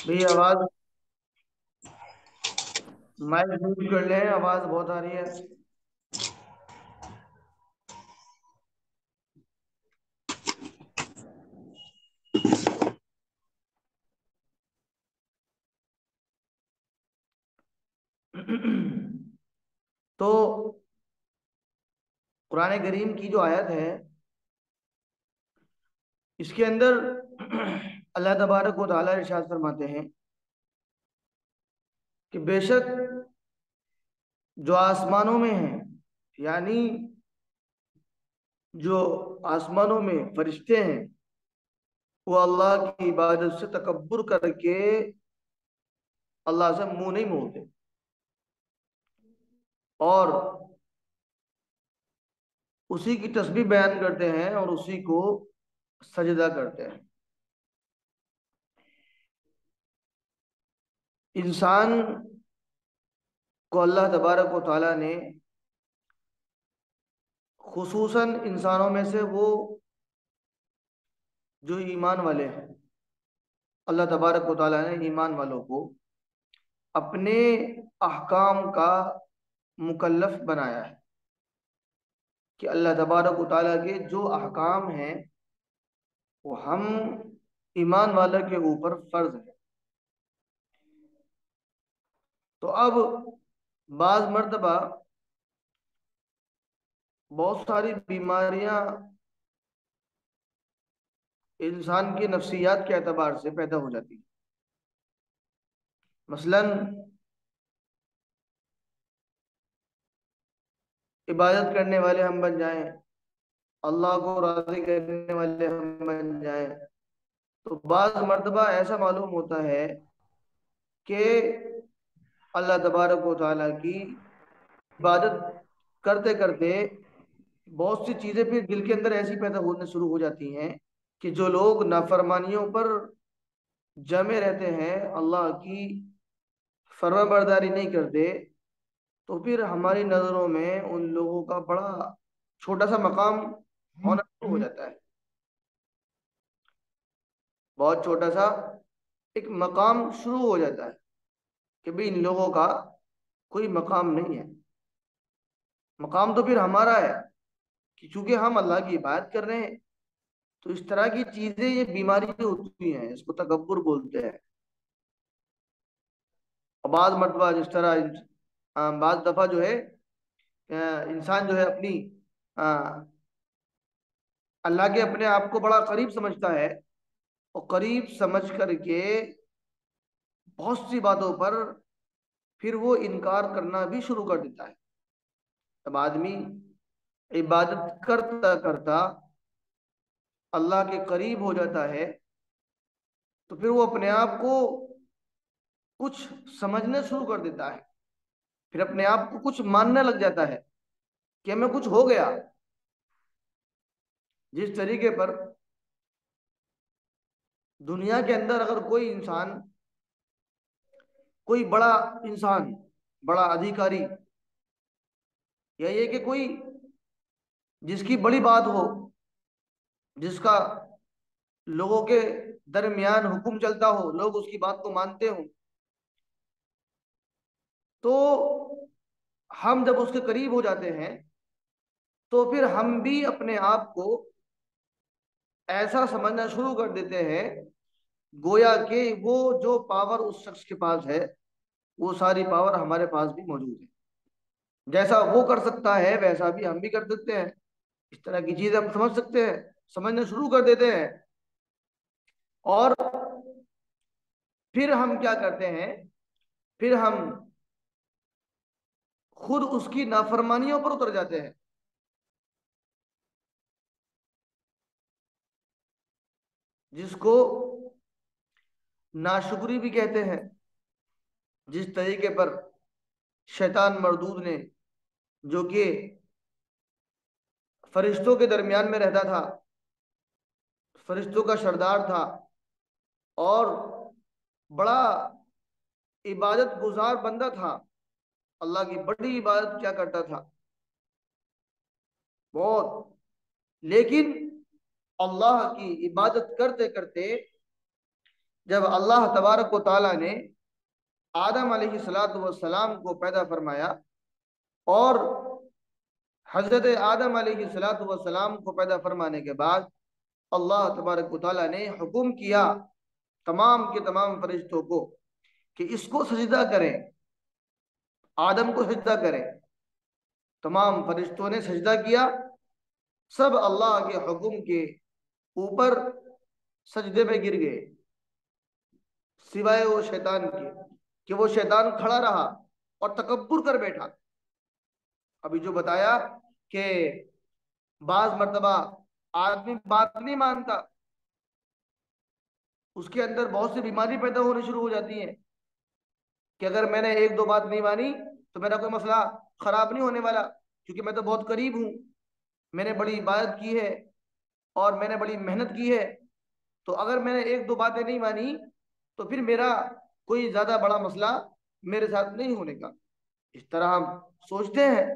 भाई आवाज mic mute कर ले, आवाज बहुत आ रही है। तो कुरान करीम की जो आयत है, इसके अंदर अल्लाह तबारक व तआला इरशाद फरमाते हैं कि बेशक जो आसमानों में है, यानी जो आसमानों में फरिश्ते हैं, वो अल्लाह की इबादत से तकब्बुर करके अल्लाह से मुंह नहीं मोड़ते और उसी की तस्बीह बयान करते हैं और उसी को सजदा करते हैं। इंसान को अल्लाह तबारक व तआला ने खुसूसन इंसानों में से वो जो ईमान वाले हैं, अल्लाह तबारक व तआला ने ईमान वालों को अपने अहकाम का मुकल्लफ बनाया है कि अल्लाह तबारक व तआला के जो अहकाम हैं वो हम ईमान वाले के ऊपर फर्ज है। तो अब बाज मर्तबा बहुत सारी बीमारियां इंसान की नफ्सियात के एतबार से पैदा हो जाती हैं। मसलन इबादत करने वाले हम बन जाएं, अल्लाह को राज़ी करने वाले हम बन जाएं, तो बाज मर्तबा ऐसा मालूम होता है कि अल्लाह तबारक व तआला की इबादत करते करते बहुत सी चीजें फिर दिल के अंदर ऐसी पैदा होने शुरू हो जाती हैं कि जो लोग नाफरमानियों पर जमे रहते हैं, अल्लाह की फर्माबरदारी नहीं करते, तो फिर हमारी नज़रों में उन लोगों का बड़ा छोटा सा मकाम होना शुरू हो जाता है। बहुत छोटा सा एक मकाम शुरू हो जाता है कि भाई इन लोगों का कोई मकाम नहीं है। मकाम तो फिर हमारा है कि चूंकि हम अल्लाह की इबादत कर रहे हैं। तो इस तरह की चीजें, ये बीमारी जो होती हैं, इसको तकब्बुर बोलते हैं। और बाद मरतबा जिस तरह बाद दफा जो है इंसान जो है अपनी अ, अल्लाह के अपने आप को बड़ा करीब समझता है और करीब समझ करके बहुत सी बातों पर फिर वो इनकार करना भी शुरू कर देता है। तब आदमी इबादत करता करता अल्लाह के करीब हो जाता है, तो फिर वो अपने आप को कुछ समझने शुरू कर देता है, फिर अपने आप को कुछ मानने लग जाता है कि हमें कुछ हो गया। जिस तरीके पर दुनिया के अंदर अगर कोई इंसान, कोई बड़ा इंसान, बड़ा अधिकारी, या ये कि कोई जिसकी बड़ी बात हो, जिसका लोगों के दरमियान हुक्म चलता हो, लोग उसकी बात को मानते हो, तो हम जब उसके करीब हो जाते हैं तो फिर हम भी अपने आप को ऐसा समझना शुरू कर देते हैं गोया कि वो जो पावर उस शख्स के पास है, वो सारी पावर हमारे पास भी मौजूद है। जैसा वो कर सकता है वैसा भी हम भी कर सकते हैं। इस तरह की चीजें हम समझ सकते हैं, समझना शुरू कर देते हैं। और फिर हम क्या करते हैं, फिर हम खुद उसकी नाफरमानियों पर उतर जाते हैं, जिसको नाशुक्री भी कहते हैं। जिस तरीके पर शैतान मरदूद ने, जो कि फरिश्तों के दरमियान में रहता था, फरिश्तों का सरदार था और बड़ा इबादत गुजार बंदा था, अल्लाह की बड़ी इबादत क्या करता था, बहुत। लेकिन अल्लाह की इबादत करते करते जब अल्लाह तबारक व तआला ने आदम अलैहिस्सलातु वस्सलाम को पैदा फरमाया और हजरत आदम अलैहिस्सलातु वस्सलाम को पैदा फरमाने के बाद अल्लाह तबारक व तआला ने हुक्म किया तमाम के तमाम फरिश्तों को कि इसको सजदा करें, आदम को सजदा करें। तमाम फरिश्तों ने सजदा किया, सब अल्लाह के हुक्म के ऊपर सजदे में गिर गए, सिवाय वो शैतान के कि वो शैतान खड़ा रहा और तकब्बुर कर बैठा। अभी जो बताया कि बाज मर्तबा आदमी बात नहीं मानता, उसके अंदर बहुत सी बीमारी पैदा होनी शुरू हो जाती है कि अगर मैंने एक दो बात नहीं मानी तो मेरा कोई मसला खराब नहीं होने वाला, क्योंकि मैं तो बहुत करीब हूँ, मैंने बड़ी इबादत की है और मैंने बड़ी मेहनत की है। तो अगर मैंने एक दो बातें नहीं मानी तो फिर मेरा कोई ज्यादा बड़ा मसला मेरे साथ नहीं होने का, इस तरह हम सोचते हैं।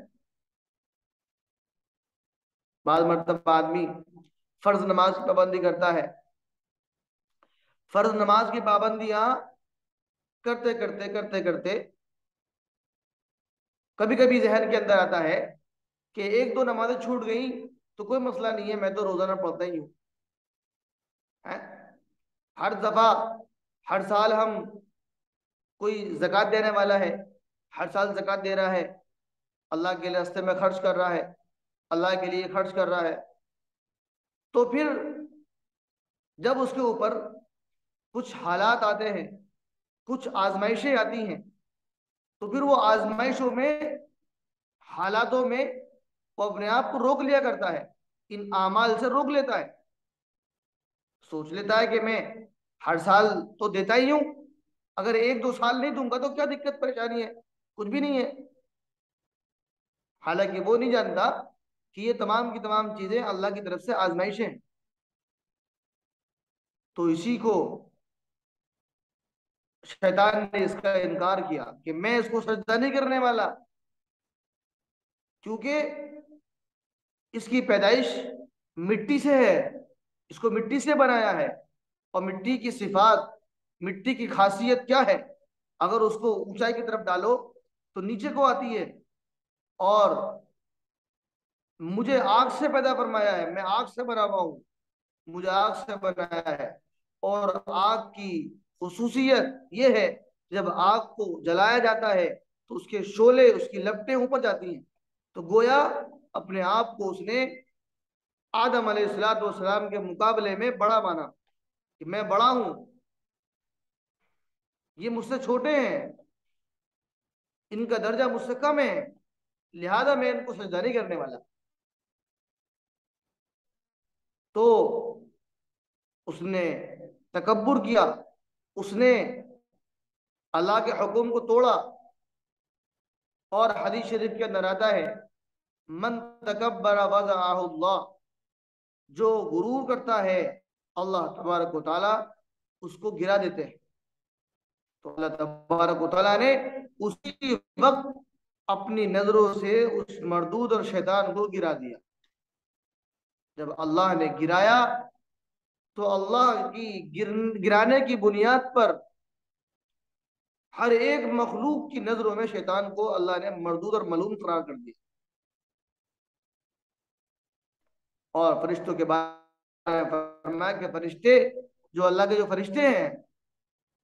बाद मर्तबा आदमी फर्ज नमाज की पाबंदी करता है, फर्ज नमाज की पाबंदियां करते करते करते करते कभी कभी जहन के अंदर आता है कि एक दो नमाजें छूट गई तो कोई मसला नहीं है, मैं तो रोजाना पढ़ता ही हूँ। हैं? हर दफा हर साल हम, कोई जक़ात देने वाला है, हर साल जक़ात दे रहा है, अल्लाह के रास्ते में खर्च कर रहा है, अल्लाह के लिए खर्च कर रहा है, तो फिर जब उसके ऊपर कुछ हालात आते हैं, कुछ आजमाइशें आती हैं, तो फिर वो आजमाइशों में, हालातों में वो अपने आप को रोक लिया करता है, इन आमाल से रोक लेता है। सोच लेता है कि मैं हर साल तो देता ही हूं, अगर एक दो साल नहीं दूंगा तो क्या दिक्कत परेशानी है, कुछ भी नहीं है। हालांकि वो नहीं जानता कि ये तमाम की तमाम चीजें अल्लाह की तरफ से आजमाइशें हैं। तो इसी को शैतान ने इसका इनकार किया कि मैं इसको सजदा नहीं करने वाला, क्योंकि इसकी पैदाइश मिट्टी से है, इसको मिट्टी से बनाया है, और मिट्टी की सिफात, मिट्टी की खासियत क्या है, अगर उसको ऊंचाई की तरफ डालो तो नीचे को आती है। और मुझे आग से पैदा फरमाया है, मैं आग से बना हुआ हूं, मुझे आग से बनाया है। और आग की खुसूसियत यह है, जब आग को जलाया जाता है तो उसके शोले, उसकी लपटें ऊपर जाती हैं। तो गोया अपने आप को उसने आदम अलैहिस्सलाम के मुकाबले में बड़ा माना कि मैं बड़ा हूं, ये मुझसे छोटे हैं, इनका दर्जा मुझसे कम है, लिहाजा मैं इनको सजदा नहीं करने वाला। तो उसने तकब्बुर किया, उसने अल्लाह के हुक्म को तोड़ा। और हदीस शरीफ के अंदर आता है, मन तकब्बरा वज़अहुल्लाह, जो गुरूर करता है अल्लाह तबारक व तआला उसको गिरा देते हैं। तो अल्लाह तबारक व तआला ने उसी वक्त अपनी नजरों से उस मरदूद और शैतान को गिरा दिया। जब अल्लाह ने गिराया तो अल्लाह की गिराने की बुनियाद पर हर एक मखलूक की नजरों में शैतान को अल्लाह ने मरदूद और मलूम करार कर दिया। और फरिश्तों के बारे में फरमाया कि फरिश्ते, जो अल्लाह के जो फरिश्ते हैं,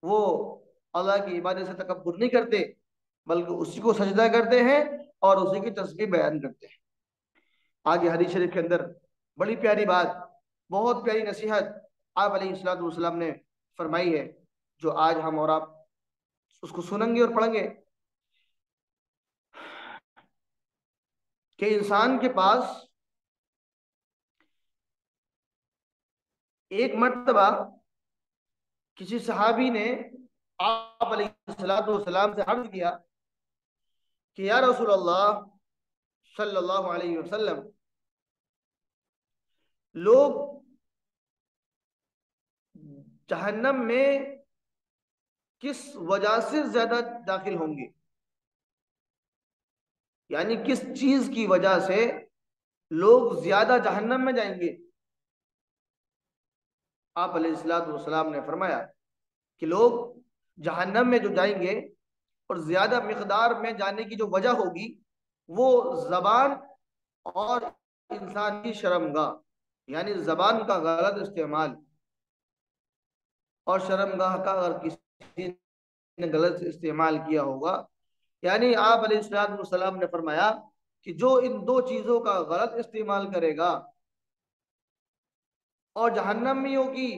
वो अल्लाह की इबादत से तकब्बुर नहीं करते, बल्कि उसी को सजदा करते हैं और उसी की तस्बीह बयान करते हैं। आगे हदीस शरीफ के अंदर बड़ी प्यारी बात, बहुत प्यारी नसीहत आप अलैहिस्सलाम ने फरमाई है, जो आज हम और आप उसको सुनेंगे और पढ़ेंगे। कि इंसान के पास एक मर्तबा किसी सहाबी ने आप अलैहिस्सलाम से अर्ज किया कि या रसूल अल्लाह सल्लल्लाहु अलैहि वसल्लम, लोग जहन्नम में किस वजह से ज्यादा दाखिल होंगे, यानी किस चीज की वजह से लोग ज्यादा जहन्नम में जाएंगे। आप अलैहिस्सलाम ने फरमाया कि लोग जहन्नम में जो जाएंगे और ज्यादा मिकदार में जाने की जो वजह होगी, वो जबान और इंसान की शर्मगाह, यानी जबान का गलत इस्तेमाल और शर्मगाह का अगर किसी ने गलत इस्तेमाल किया होगा। यानी आप अलैहिस्सलाम ने फरमाया कि जो इन दो चीजों का गलत इस्तेमाल करेगा और जहन्नमियों की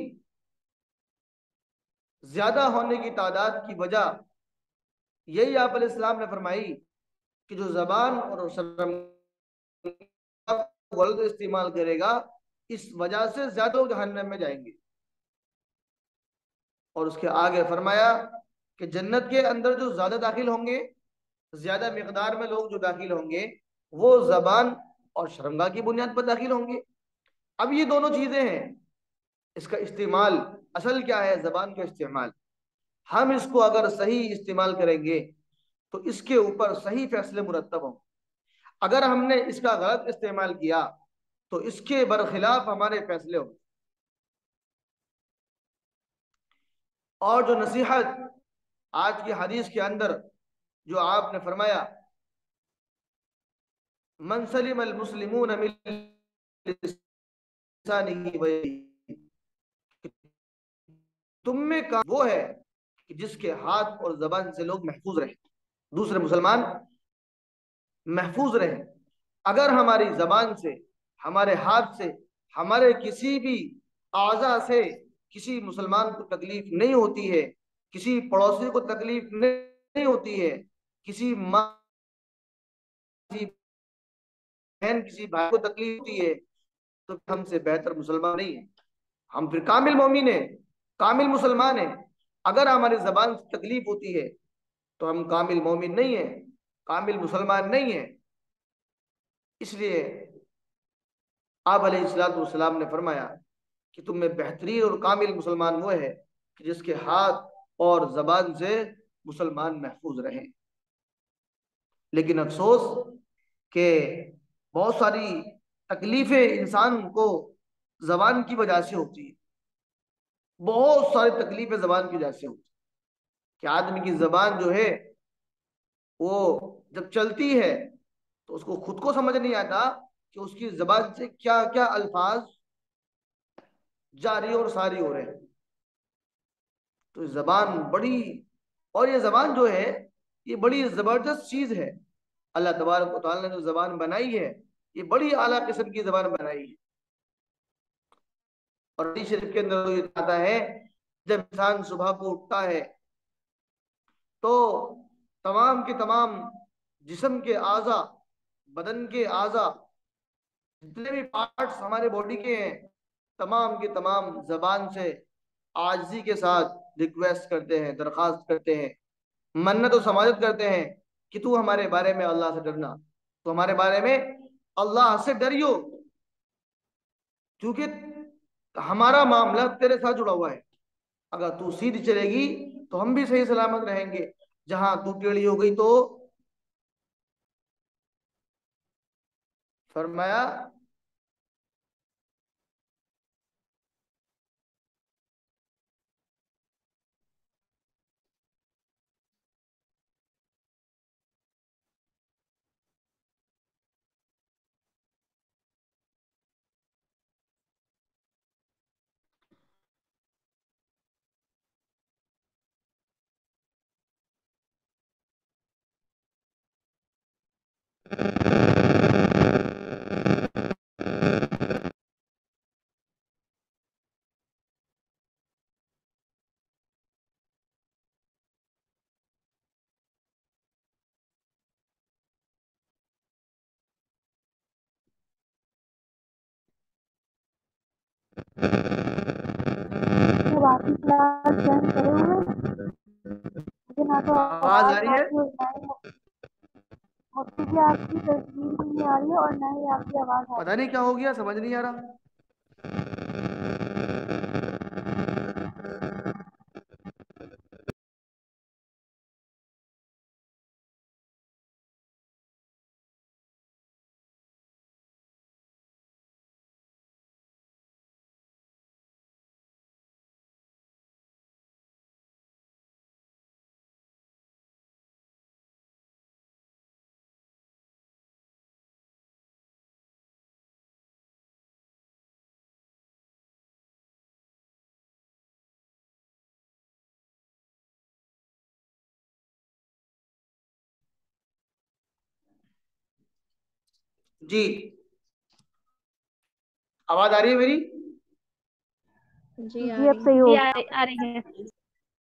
ज्यादा होने की तादाद की वजह यही आप अलैहिस्सलाम ने फरमाई कि जो जबान और शर्म का गलत इस्तेमाल करेगा, इस वजह से ज्यादा लोग जहन्नम में जाएंगे। और उसके आगे फरमाया कि जन्नत के अंदर जो ज्यादा दाखिल होंगे, ज्यादा मिकदार में लोग जो दाखिल होंगे, वो जबान और शर्मगाह की बुनियाद पर दाखिल होंगे। अब ये दोनों चीजें हैं, इसका इस्तेमाल असल क्या है, जबान का इस्तेमाल। हम इसको अगर सही इस्तेमाल करेंगे तो इसके ऊपर सही फैसले मुरतब हों। अगर हमने इसका गलत इस्तेमाल किया तो इसके बरखिलाफ हमारे फैसले हों। और जो नसीहत आज की हदीस के अंदर जो आपने फरमाया, मन सलिम अल मुस्लिमून मिन लिसानिही व यदिही, तुम में का वो है कि जिसके हाथ और जबान से लोग महफूज रहे, दूसरे मुसलमान महफूज रहे। अगर हमारी जबान से, हमारे हाथ से, हमारे किसी भी आज़ा से किसी मुसलमान को तकलीफ नहीं होती है, किसी पड़ोसी को तकलीफ नहीं होती है, किसी माँ, किसी बहन, किसी भाई को तकलीफ होती है, तो हमसे बेहतर मुसलमान नहीं है। हम फिर कामिल मोमिन है, कामिल मुसलमान है। अगर हमारी जबान से तकलीफ होती है तो हम कामिल मोमिन नहीं है, कामिल मुसलमान नहीं है। इसलिए आप अलैहिस्सलाम ने फरमाया कि तुम में बेहतरीन और कामिल मुसलमान वो है कि जिसके हाथ और जबान से मुसलमान महफूज रहे। लेकिन अफसोस कि बहुत सारी तकलीफें इंसान को जबान की वजह से होती है। बहुत सारी तकलीफें जबान की वजह से होती है कि आदमी की जबान जो है वो जब चलती है तो उसको खुद को समझ नहीं आता कि उसकी जबान से क्या क्या अल्फाज जारी और सारी हो रहे हैं। तो जबान बड़ी, और ये जबान जो है ये बड़ी जबरदस्त चीज है। अल्लाह तबारक व तआला ने जो जबान बनाई है, ये बड़ी आला किस्म की जबान बनाई है। और हदीस शरीफ के अंदर ये आता है, जब इंसान सुबह को उठता है तो तमाम के तमाम जिस्म के आज़ा, बदन के आज़ा, जितने भी पार्ट्स हमारे बॉडी के हैं, तमाम के तमाम जबान से आजिज़ी के साथ रिक्वेस्ट करते हैं, दरखास्त करते हैं, मन्नत और समाजत करते हैं कि तू हमारे बारे में अल्लाह से डरना, तो हमारे बारे में अल्लाह से डरियो, क्योंकि हमारा मामला तेरे साथ जुड़ा हुआ है। अगर तू सीधी चलेगी तो हम भी सही सलामत रहेंगे, जहां तू टेढ़ी हो गई तो फरमाया जब आपकी क्लास ज्वाइन करे हुए हैं, मुझे ना तो आवाज आ आवाज रही आ है? रही है और ना ही मुझे आपकी तस्वीर भी नहीं आ रही है और ना ही आपकी आवाज आ पता रही नहीं है। क्या हो गया, समझ नहीं आ रहा। जी, आवाज आ रही है मेरी? जी आ जी अब रही सही है। हो आ रही है।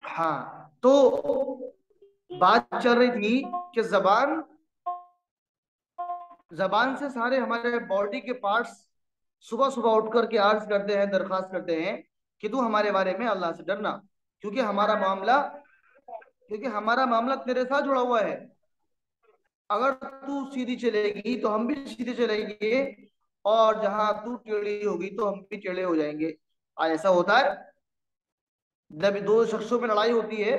हाँ, तो बात चल रही थी कि जबान, जबान से सारे हमारे बॉडी के पार्ट्स सुबह सुबह उठ करके अर्ज करते हैं, दरखास्त करते हैं कि तू हमारे बारे में अल्लाह से डरना, क्योंकि हमारा मामला, क्योंकि हमारा मामला तेरे साथ जुड़ा हुआ है। अगर तू सीधी चलेगी तो हम भी सीधे चलेंगे, और जहां तू टेढ़ी होगी तो हम भी टेढ़े हो जाएंगे। ऐसा होता है, जब दो शख्सों में लड़ाई होती है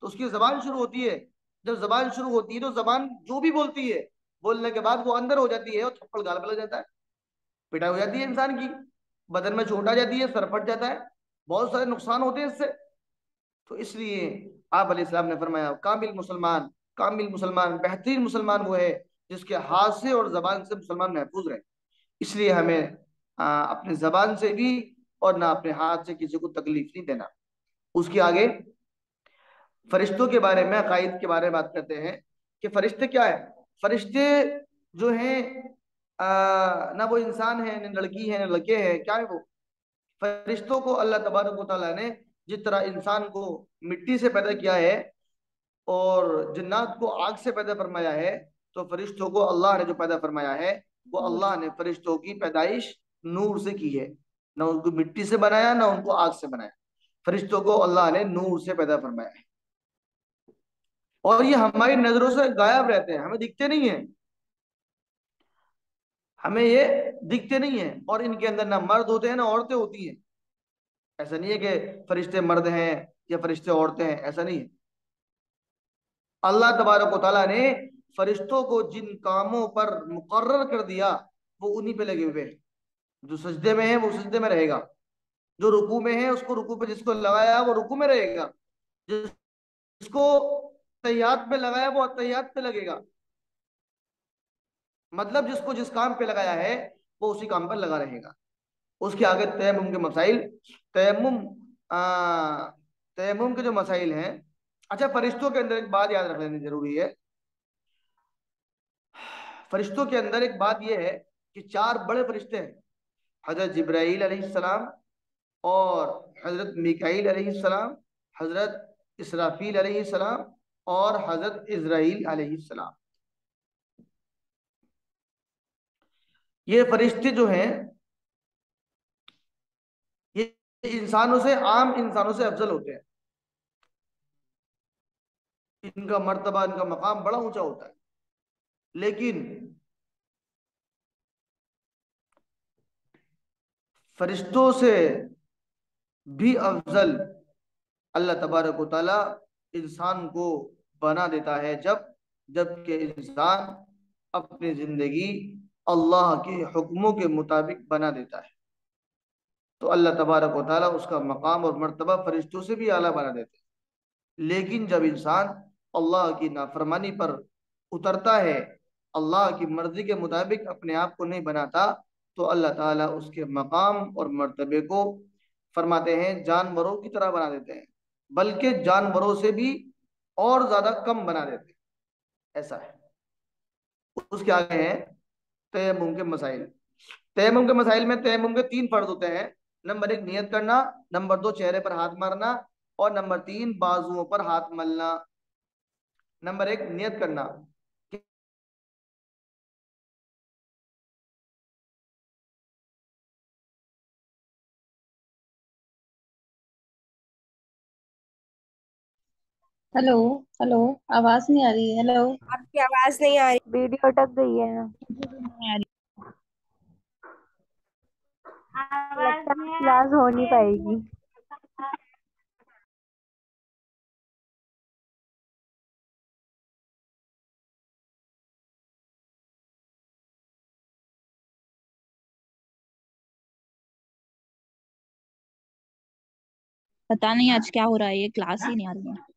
तो उसकी जबान शुरू होती है। जब जबान शुरू होती है तो जबान जो भी बोलती है, बोलने के बाद वो अंदर हो जाती है और थप्पड़ गाल पे लग जाता है, पिटाई हो जाती है इंसान की, बदन में चोट आ जाती है, सर फट जाता है, बहुत सारे नुकसान होते हैं इससे। तो इसलिए आप अलैहिस्सलाम ने फरमाया, कामिल मुसलमान, कामिल मुसलमान, बेहतरीन मुसलमान वो है जिसके हाथ से और जबान से मुसलमान महफूज रहे। इसलिए हमें अपने जबान से भी और ना अपने हाथ से किसी को तकलीफ नहीं देना। उसके आगे फरिश्तों के बारे में, अकायद के बारे में बात करते हैं कि फरिश्ते क्या है। फरिश्ते जो हैं, ना वो इंसान है, न लड़की है, न लड़के हैं, क्या है वो? फरिश्तों को अल्लाह तबारक व तआला ने जिस तरह इंसान को मिट्टी से पैदा किया है और जिन्नात को आग से पैदा फरमाया है, तो फरिश्तों को अल्लाह ने जो पैदा फरमाया है, वो अल्लाह ने फरिश्तों की पैदाइश नूर से की है। ना उनको मिट्टी से बनाया, ना उनको आग से बनाया। फरिश्तों को अल्लाह ने नूर से पैदा फरमाया है, और ये हमारी नजरों से गायब रहते हैं, हमें दिखते नहीं है, हमें ये दिखते नहीं है। और इनके अंदर ना मर्द होते हैं ना औरतें होती हैं। ऐसा नहीं है कि फरिश्ते मर्द हैं या फरिश्ते औरतें हैं, ऐसा नहीं है। अल्लाह तबारक व तआला ने फरिश्तों को जिन कामों पर मुकर्रर कर दिया, वो उन्हीं पे लगे हुए हैं। जो सजदे में है वो सजदे में रहेगा, जो रुकू में है उसको रुकू पे, जिसको लगाया वो रुकू में रहेगा, जिसको तैयात पे लगाया वो तैयात पे लगेगा। मतलब जिसको जिस काम पे लगाया है वो उसी काम पर लगा रहेगा। उसके आगे तयम्मुम के मसाइल, तयम्मुम, तयम्मुम के जो मसाइल हैं। अच्छा, फरिश्तों के अंदर एक बात याद रख लेनी जरूरी है। फरिश्तों के अंदर एक बात यह है कि चार बड़े फरिश्ते हैं, हजरत जिब्राईल अलैहिस्सलाम, और हजरत मिकाईल अलैहिस्सलाम, हजरत इसराफील अलैहिस्सलाम, और हजरत इजराइल अलैहिस्सलाम। ये फरिश्ते जो हैं, ये इंसानों से, आम इंसानों से अफजल होते हैं। इनका मर्तबा, इनका मकाम बड़ा ऊंचा होता है। लेकिन फरिश्तों से भी अफजल अल्लाह तबारक व ताला इंसान को बना देता है, जबकि इंसान अपनी जिंदगी अल्लाह के हुक्मों के मुताबिक बना देता है, तो अल्लाह तबारक व ताला उसका मकाम और मर्तबा फरिश्तों से भी आला बना देते हैं। लेकिन जब इंसान अल्लाह की नाफरमानी पर उतरता है, अल्लाह की मर्जी के मुताबिक अपने आप को नहीं बनाता, तो अल्लाह ताला उसके मकाम और मर्तबे को फरमाते हैं जानवरों की तरह बना देते हैं, बल्कि जानवरों से भी और ज्यादा कम बना देते हैं। ऐसा है। उसके आगे हैं तयम्मुम के मसाइल। तयम्मुम के मसाइल में तयम्मुम के तीन फर्ज होते हैं। नंबर एक, नियत करना। नंबर दो, चेहरे पर हाथ मारना। और नंबर तीन, बाजुओं पर हाथ मलना। नंबर एक, नियत करना। हेलो। हेलो। आवाज नहीं आ रही है। हेलो। आपकी आवाज नहीं आ रही। वीडियो अटक गई है ना। नहीं आ रही। लगता है क्लास हो नहीं पाएगी। पता नहीं आज क्या हो रहा है, ये क्लास ही नहीं आ रही है।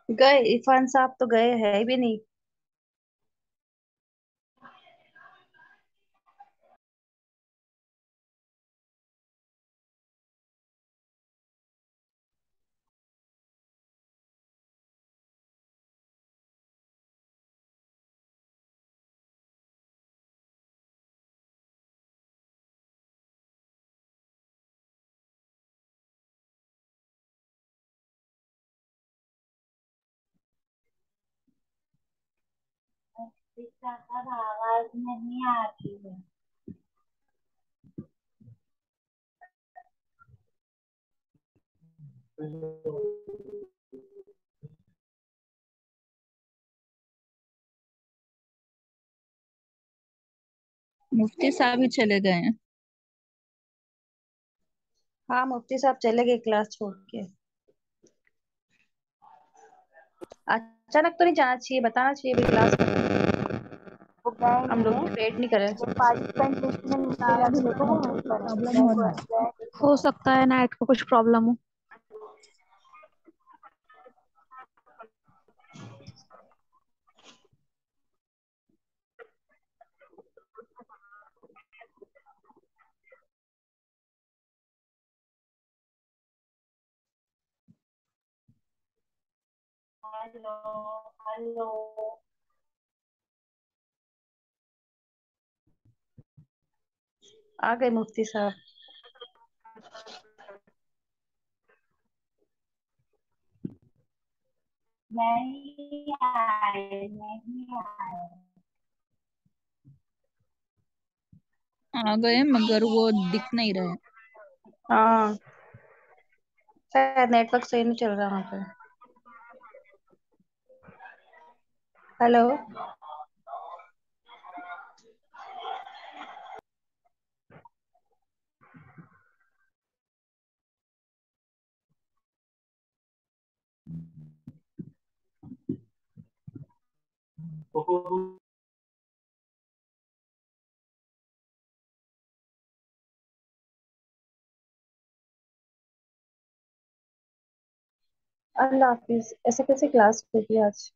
गए, इरफान साहब तो गए, है भी नहीं। इसका अब आवाज नहीं आ रही है। मुफ्ती साहब ही चले गए हैं। हाँ, मुफ्ती साहब चले गए क्लास छोड़ के। अचानक तो नहीं जाना चाहिए, बताना चाहिए भी क्लास में। वो गए हम नहीं लोग है। वेट नहीं करें। जो पार्टिसिपेंट लिस्ट में नीचे अभी देखो वो वहीं पर है, प्रॉब्लम गए हो रहा हुए है। गए। हो सकता है नेट को कुछ प्रॉब्लम हो। Hello hello. आ गए मुफ्ती साहब। नहीं आए नहीं आए। आ गए मगर वो दिख नहीं रहे। हाँ, शायद नेटवर्क सही नहीं चल रहा वहाँ पे। हेलो। अल्लाह हाफिज। ऐसे कैसे क्लास होगी आज?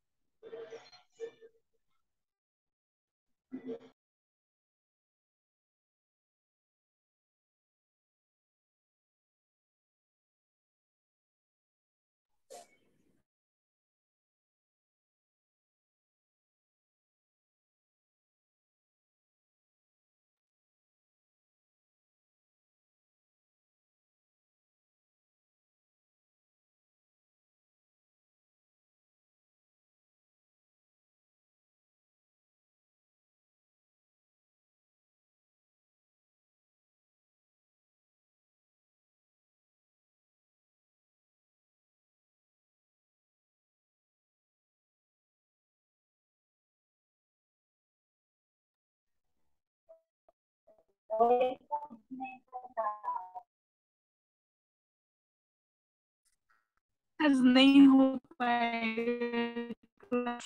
आज नहीं हो पाएगा।